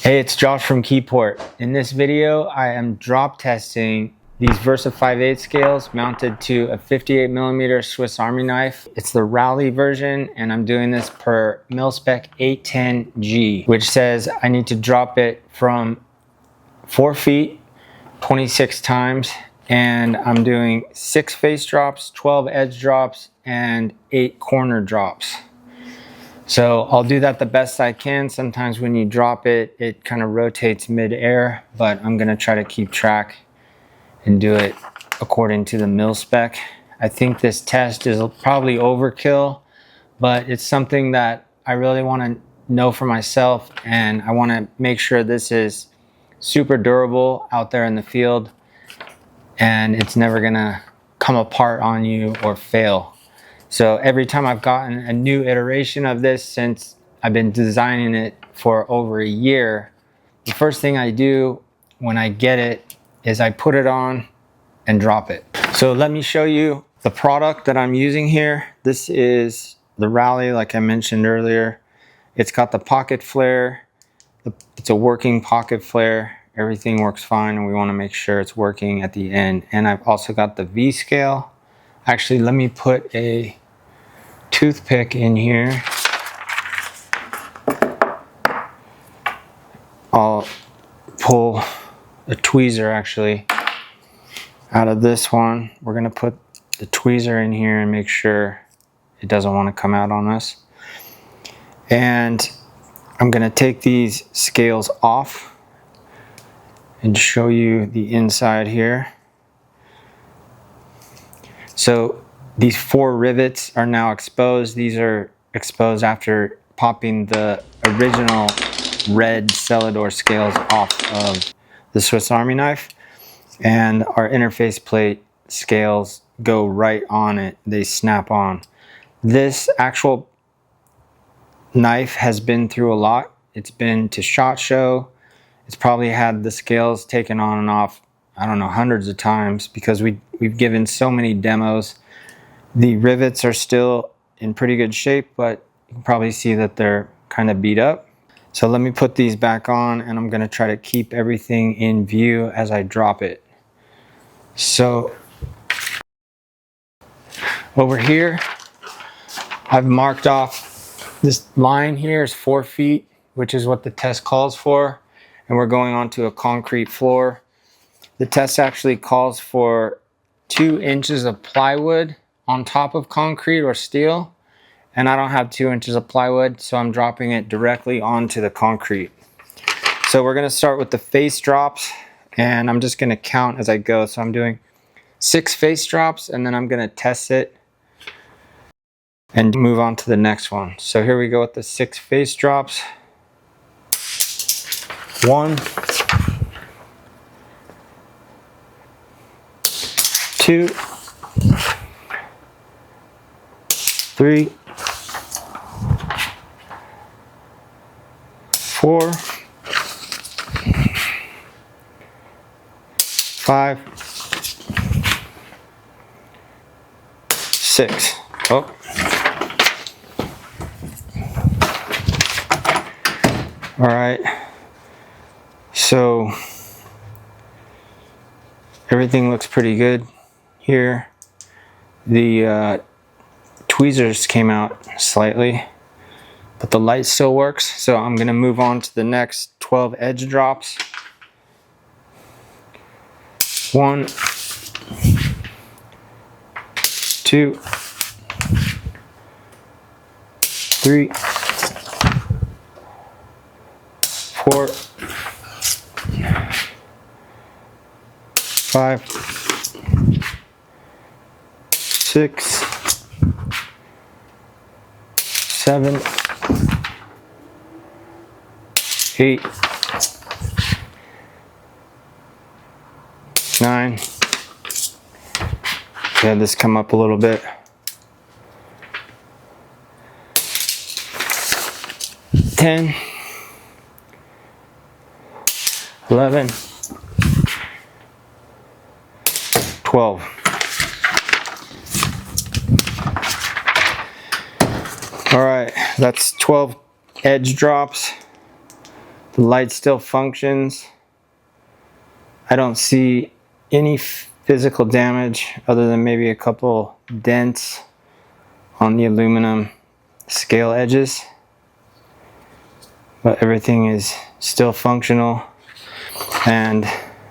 Hey, it's Josh from Keyport. In this video, I am drop testing these Versa58 scales mounted to a 58mm Swiss Army knife. It's the Rally version, and I'm doing this per mil-spec 810G, which says I need to drop it from 4 feet 26 times, and I'm doing 6 face drops, 12 edge drops, and 8 corner drops. So I'll do that the best I can. Sometimes when you drop it, it kind of rotates mid-air, but I'm gonna try to keep track and do it according to the mil spec. I think this test is probably overkill, but it's something that I really wanna know for myself, and I wanna make sure this is super durable out there in the field, and it's never gonna come apart on you or fail. So every time I've gotten a new iteration of this since I've been designing it for over a year, the first thing I do when I get it is I put it on and drop it. So let me show you the product that I'm using here. This is the Rally, like I mentioned earlier. It's got the pocket flare. It's a working pocket flare. Everything works fine, and we want to make sure it's working at the end. And I've also got the V scale. Actually, let me put a toothpick in here. I'll pull a tweezer actually out of this one. We're gonna put the tweezer in here and make sure it doesn't want to come out on us. And I'm gonna take these scales off and show you the inside here. So these 4 rivets are now exposed. These are exposed after popping the original red Celador scales off of the Swiss Army knife. And our interface plate scales go right on it. They snap on. This actual knife has been through a lot. It's been to SHOT Show. It's probably had the scales taken on and off, I don't know, hundreds of times, because we've given so many demos. The rivets are still in pretty good shape, but you can probably see that they're kind of beat up. So let me put these back on, and I'm gonna try to keep everything in view as I drop it. So over here, I've marked off this line here is 4 feet, which is what the test calls for. And we're going onto a concrete floor. The test actually calls for 2 inches of plywood on top of concrete or steel, and I don't have 2 inches of plywood, so I'm dropping it directly onto the concrete. So we're gonna start with the face drops, and I'm just gonna count as I go. So I'm doing 6 face drops, and then I'm gonna test it and move on to the next one. So here we go with the 6 face drops. 1, 2, 3, 4, 5, 6. Oh. All right. So everything looks pretty good here. The tweezers came out slightly, but the light still works. So I'm gonna move on to the next 12 edge drops. 1, 2, 3, 4, 5, 6, 7, 8, 9. Yeah, this come up a little bit. 10, 11, 12. All right, that's 12 edge drops. The The light still functions. I don't see any physical damage other than maybe a couple dents on the aluminum scale edges, but everything is still functional and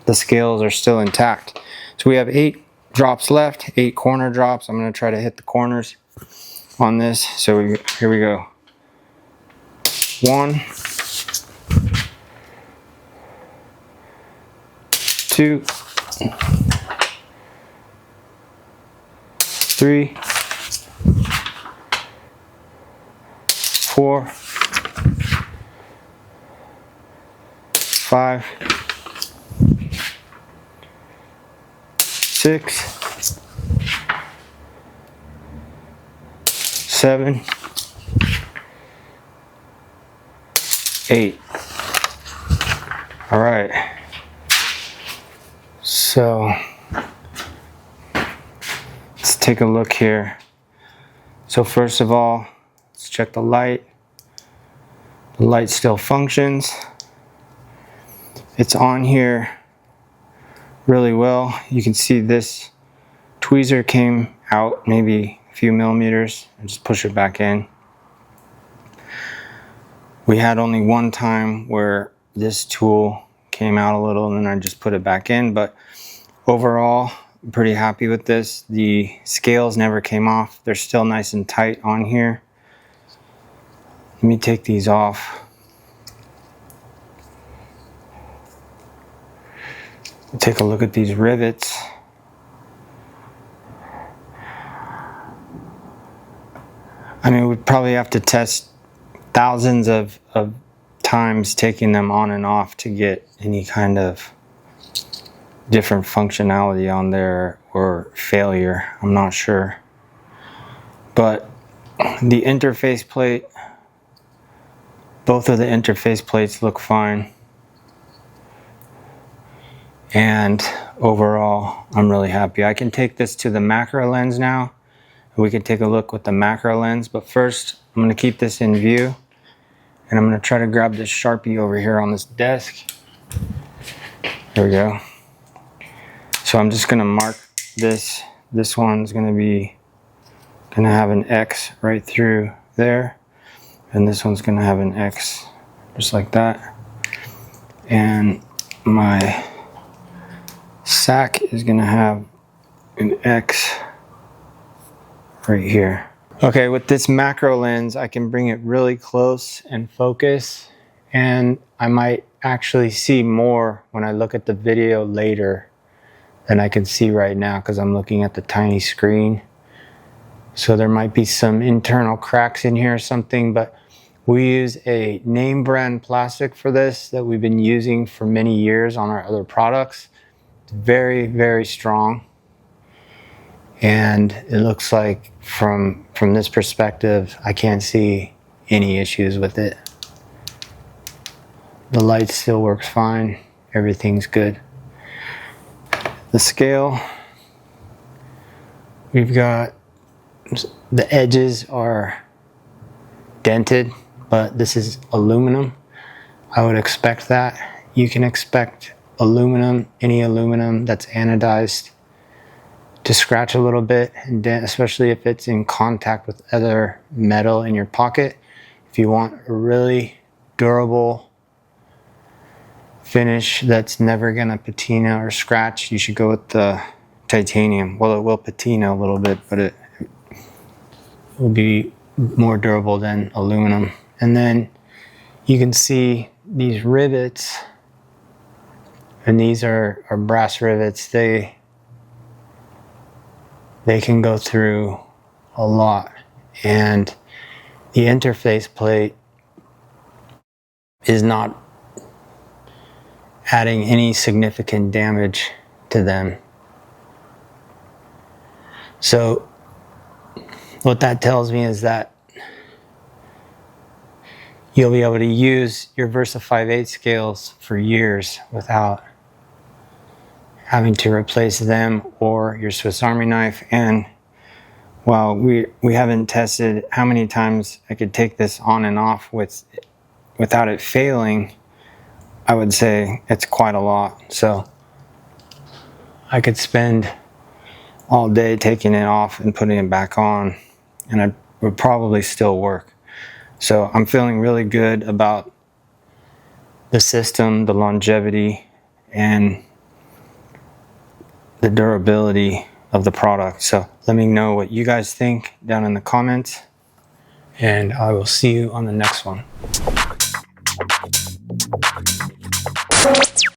the scales are still intact. So we have 8 drops left, 8 corner drops. I'm going to try to hit the corners on this. So here we go. 1, 2, 3, 4, 5, 6, 7, 8. All right. So let's take a look here. So first of all, let's check the light. The light still functions. It's on here really well. You can see this tweezer came out maybe a few millimeters and just push it back in. We had only one time where this tool came out a little and then I just put it back in, but overall I'm pretty happy with this. The scales never came off. They're still nice and tight on here. Let me take these off. Take a look at these rivets. I mean, we'd probably have to test thousands of times taking them on and off to get any kind of different functionality on there or failure. I'm not sure. But the interface plate, both of the interface plates look fine. And overall, I'm really happy. I can take this to the macro lens now. We can take a look with the macro lens, but first I'm going to keep this in view and I'm going to try to grab this Sharpie over here on this desk. There we go. So I'm just going to mark this. This one's going to have an X right through there, and this one's going to have an X just like that. And my sack is going to have an X right here. Okay, with this macro lens, I can bring it really close and focus, and I might actually see more when I look at the video later than I can see right now because I'm looking at the tiny screen. So there might be some internal cracks in here or something, but we use a name brand plastic for this that we've been using for many years on our other products. It's very, very strong. And it looks like from this perspective, I can't see any issues with it. The light still works fine. Everything's good. The scale, we've got, the edges are dented, but this is aluminum. I would expect that. You can expect aluminum, any aluminum that's anodized, to scratch a little bit and dent, especially if it's in contact with other metal in your pocket. If you want a really durable finish that's never gonna patina or scratch, you should go with the titanium. Well, it will patina a little bit, but it will be more durable than aluminum. And then you can see these rivets, and these are brass rivets. They can go through a lot, and the interface plate is not adding any significant damage to them. So what that tells me is that you'll be able to use your Versa58 scales for years without having to replace them or your Swiss Army knife. And while we haven't tested how many times I could take this on and off without it failing, I would say it's quite a lot. So I could spend all day taking it off and putting it back on, and it would probably still work. So I'm feeling really good about the system, the longevity, and the durability of the product. So let me know what you guys think down in the comments, and I will see you on the next one.